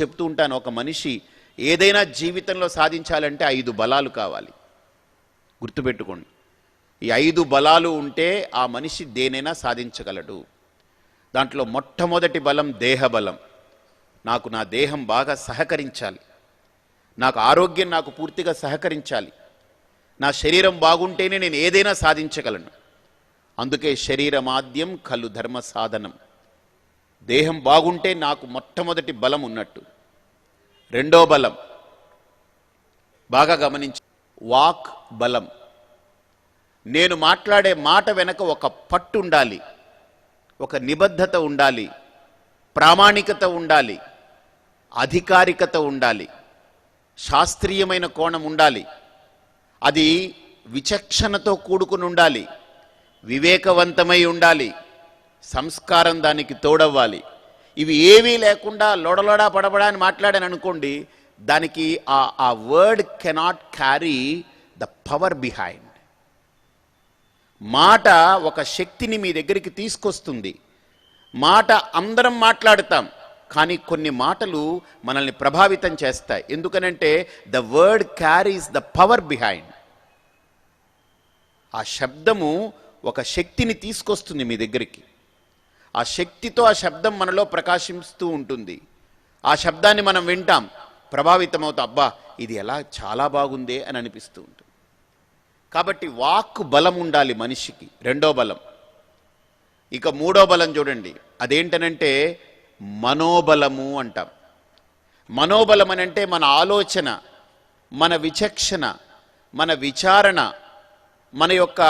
చెప్తూ ఉంటాను, ఒక మనిషి ఏదైనా జీవితంలో సాధించాలంటే 5 బలాలు కావాలి. గుర్తుపెట్టుకోండి, ఈ 5 బలాలు ఉంటే ఆ మనిషి దేనైనా సాధించగలడు. దాంట్లో మొట్టమొదటి బలం దేహబలం. నాకు నా దేహం బాగా సహకరించాలి, నాకు ఆరోగ్యం నాకు పూర్తిగా సహకరించాలి, నా శరీరం బాగుంటేనే నేను ఏదైనా సాధించగలను. అందుకే శరీరమాద్యం ఖలు ధర్మ సాధనం. దేహం బాగుంటే నాకు మొట్టమొదటి బలం ఉన్నట్టు. రెండో బలం బాగా గమనించి, వాక్ బలం. నేను మాట్లాడే మాట వెనక ఒక పట్టు ఉండాలి, ఒక నిబద్ధత ఉండాలి, ప్రామాణికత ఉండాలి, అధికారికత ఉండాలి, శాస్త్రీయమైన కోణం ఉండాలి, అది విచక్షణతో కూడుకుని ఉండాలి, వివేకవంతమై ఉండాలి, సంస్కారం దానికి తోడవ్వాలి. ఇవి ఏవీ లేకుండా లొడలొడా పడబడా అని మాట్లాడాను అనుకోండి, దానికి ఆ word cannot carry the power behind. మాట ఒక శక్తిని మీ దగ్గరికి తీసుకొస్తుంది. మాట అందరం మాట్లాడతాం, కానీ కొన్ని మాటలు మనల్ని ప్రభావితం చేస్తాయి. ఎందుకనంటే the word carries the power behind. ఆ శబ్దము ఒక శక్తిని తీసుకొస్తుంది మీ దగ్గరికి. ఆ శక్తితో ఆ శబ్దం మనలో ప్రకాశిస్తూ ఉంటుంది. ఆ శబ్దాన్ని మనం వింటాం, ప్రభావితమవుతాం, అబ్బా ఇది ఎలా చాలా బాగుందే అని అనిపిస్తూ ఉంటుంది. కాబట్టి వాక్కు బలం ఉండాలి మనిషికి, రెండో బలం. ఇక మూడో బలం చూడండి, అదేంటనంటే మనోబలము అంటాం. మనోబలం అని అంటే మన ఆలోచన, మన విచక్షణ, మన విచారణ, మన యొక్క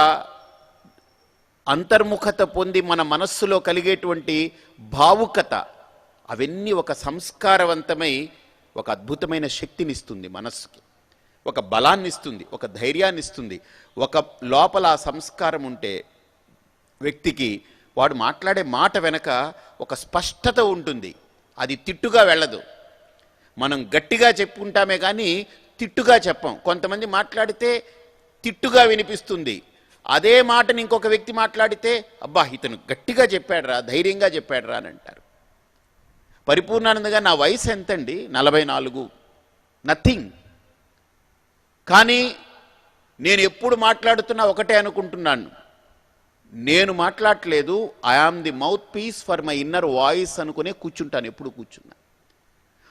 అంతర్ముఖత పొంది మన మనస్సులో కలిగేటువంటి భావుకత, అవన్నీ ఒక సంస్కారవంతమై ఒక అద్భుతమైన శక్తినిస్తుంది మనస్సుకి, ఒక బలాన్ని ఇస్తుంది, ఒక ధైర్యాన్ని ఇస్తుంది. ఒక లోపల ఆ సంస్కారం ఉంటే వ్యక్తికి వాడు మాట్లాడే మాట వెనక ఒక స్పష్టత ఉంటుంది. అది తిట్టుగా వెళ్ళదు. మనం గట్టిగా చెప్పుకుంటామే కానీ తిట్టుగా చెప్పం. కొంతమంది మాట్లాడితే తిట్టుగా వినిపిస్తుంది. అదే మాటని ఇంకొక వ్యక్తి మాట్లాడితే అబ్బా ఇతను గట్టిగా చెప్పాడురా, ధైర్యంగా చెప్పాడురా అని అంటారు. పరిపూర్ణానందగా నా వయసు ఎంతండి? 44. నథింగ్. కానీ నేను ఎప్పుడు మాట్లాడుతున్నా ఒకటే అనుకుంటున్నాను, నేను మాట్లాడట్లేదు, I am the mouthpiece for my inner voice అనుకునే కూర్చుంటాను. ఎప్పుడు కూర్చున్నా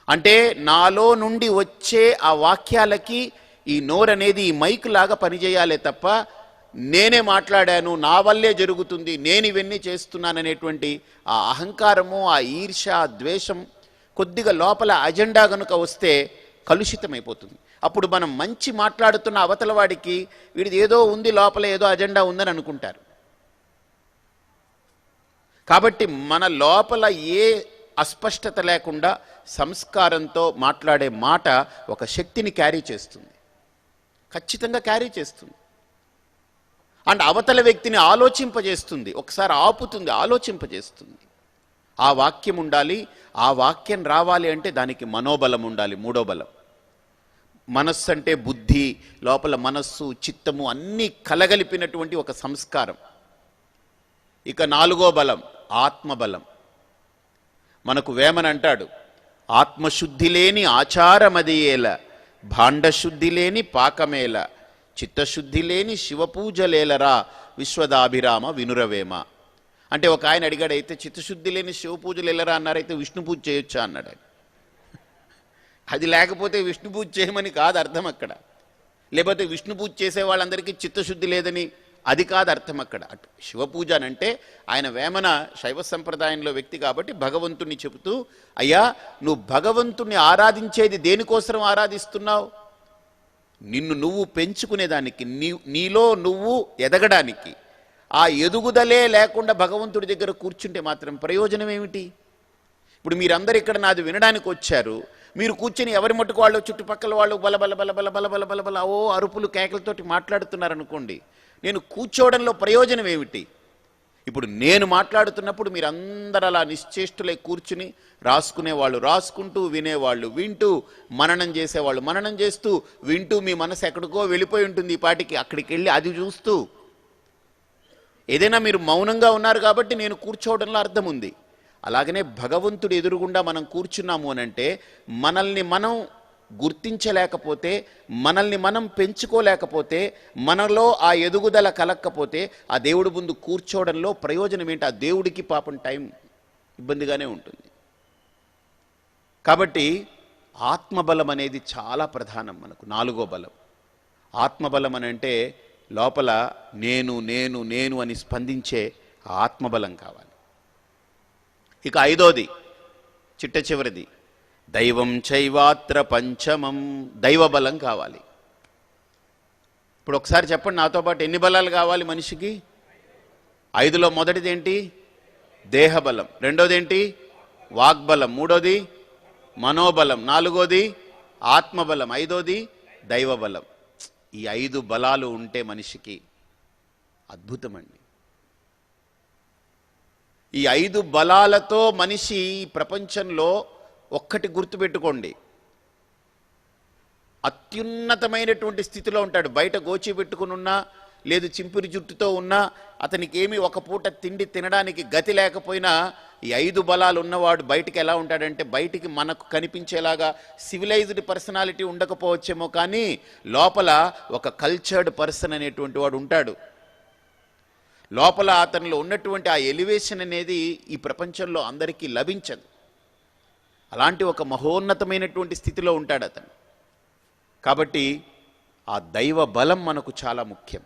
అంటే నాలో నుండి వచ్చే ఆ వాక్యాలకి ఈ నోరనేది ఈ మైక్ లాగా పనిచేయాలే తప్ప నేనే మాట్లాడాను, నా వల్లే జరుగుతుంది, నేను ఇవన్నీ చేస్తున్నాననేటువంటి ఆ అహంకారము, ఆ ఈర్ష్య, ఆ ద్వేషం కొద్దిగా లోపల అజెండా కనుక వస్తే కలుషితమైపోతుంది. అప్పుడు మనం మంచి మాట్లాడుతున్న అవతల వాడికి వీడిది ఏదో ఉంది, లోపల ఏదో అజెండా ఉందని అనుకుంటారు. కాబట్టి మన లోపల ఏ అస్పష్టత లేకుండా సంస్కారంతో మాట్లాడే మాట ఒక శక్తిని క్యారీ చేస్తుంది, ఖచ్చితంగా క్యారీ చేస్తుంది. అండ్ అవతల వ్యక్తిని ఆలోచింపజేస్తుంది, ఒకసారి ఆపుతుంది, ఆలోచింపజేస్తుంది. ఆ వాక్యం ఉండాలి. ఆ వాక్యం రావాలి అంటే దానికి మనోబలం ఉండాలి. మూడో బలం. మనస్సు అంటే బుద్ధి, లోపల మనస్సు, చిత్తము అన్నీ కలగలిపినటువంటి ఒక సంస్కారం. ఇక నాలుగో బలం ఆత్మబలం. మనకు వేమన అంటాడు, ఆత్మశుద్ధి లేని ఆచారమదియేల, భాండశుద్ధి లేని పాకమేల, చిత్తశుద్ధి లేని శివపూజలేలరా విశ్వదాభిరామ వినురవేమ. అంటే ఒక ఆయన అడిగాడు, అయితే చిత్తశుద్ధి లేని శివపూజలు వెళ్ళరా అన్నారైతే విష్ణు పూజ చేయొచ్చా అన్నాడు ఆయన. అది లేకపోతే విష్ణు పూజ చేయమని కాదు అర్థం అక్కడ. లేకపోతే విష్ణు పూజ చేసే వాళ్ళందరికీ చిత్తశుద్ధి లేదని అది కాదు అర్థం అక్కడ. అటు శివపూజ అంటే ఆయన వేమన శైవ సంప్రదాయంలో వ్యక్తి కాబట్టి భగవంతుణ్ణి చెబుతూ, అయ్యా నువ్వు భగవంతుణ్ణి ఆరాధించేది దేనికోసం ఆరాధిస్తున్నావు? నిన్ను నువ్వు పెంచుకునేదానికి, నీలో నువ్వు ఎదగడానికి. ఆ ఎదుగుదలే లేకుండా భగవంతుడి దగ్గర కూర్చుంటే మాత్రం ప్రయోజనం ఏమిటి? ఇప్పుడు మీరందరూ ఇక్కడ నాది వినడానికి వచ్చారు, మీరు కూర్చొని ఎవరి మట్టుకు వాళ్ళు చుట్టుపక్కల వాళ్ళు బల బల బల బల బల బల బల బల ఓ అరుపులు కేకలతోటి మాట్లాడుతున్నారనుకోండి, నేను కూర్చోవడంలో ప్రయోజనం ఏమిటి? ఇప్పుడు నేను మాట్లాడుతున్నప్పుడు మీరందరూ అలా నిశ్చేష్టులై కూర్చుని రాసుకునేవాళ్ళు రాసుకుంటూ, వినేవాళ్ళు వింటూ, మననం చేసేవాళ్ళు మననం చేస్తూ, వింటూ మీ మనసు ఎక్కడికో వెళ్ళిపోయి ఉంటుంది. ఈ పాటికి అక్కడికి వెళ్ళి అది చూస్తూ, ఏదైనా మీరు మౌనంగా ఉన్నారు కాబట్టి నేను కూర్చోవడంలో అర్థం ఉంది. అలాగనే భగవంతుడు ఎదురుగుండా మనం కూర్చున్నాము అనంటే మనల్ని మనం గుర్తించలేకపోతే, మనల్ని మనం పెంచుకోలేకపోతే, మనలో ఆ ఎదుగుదల కలక్కపోతే ఆ దేవుడి ముందు కూర్చోవడంలో ప్రయోజనం ఏంటి? ఆ దేవుడికి పాపం టైం ఇబ్బందిగానే ఉంటుంది. కాబట్టి ఆత్మబలం అనేది చాలా ప్రధానం మనకు. 4వ బలం ఆత్మబలం అని అంటే లోపల నేను నేను నేను అని స్పందించే ఆత్మబలం కావాలి. ఇక 5వది చిట్ట చివరిది దైవం చైవాత్ర పంచమం, దైవబలం కావాలి. ఇప్పుడు ఒకసారి చెప్పండి నాతో పాటు, ఎన్ని బలాలు కావాలి మనిషికి? 5లో మొదటిది ఏంటి? దేహబలం. రెండోది ఏంటి? వాగ్బలం. మూడోది మనోబలం. 4వది ఆత్మబలం. 5వది దైవబలం. ఈ 5 బలాలు ఉంటే మనిషికి అద్భుతమండి. ఈ 5 బలాలతో మనిషి ఈ ప్రపంచంలో ఒక్కటి గుర్తుపెట్టుకోండి, అత్యున్నతమైనటువంటి స్థితిలో ఉంటాడు. బయట గోచి పెట్టుకుని ఉన్నా, లేదు చింపురి జుట్టుతో ఉన్నా, అతనికి ఏమి ఒక పూట తిండి తినడానికి గతి లేకపోయినా ఈ 5 బలాలు ఉన్నవాడు బయటికి ఎలా ఉంటాడంటే, బయటికి మనకు కనిపించేలాగా సివిలైజ్డ్ పర్సనాలిటీ ఉండకపోవచ్చేమో, కానీ లోపల ఒక కల్చర్డ్ పర్సన్ అనేటువంటి వాడు ఉంటాడు. లోపల అతనిలో ఉన్నటువంటి ఆ ఎలివేషన్ అనేది ఈ ప్రపంచంలో అందరికీ లభించదు. అలాంటి ఒక మహోన్నతమైనటువంటి స్థితిలో ఉంటాడు అతను. కాబట్టి ఆ దైవ బలం మనకు చాలా ముఖ్యం.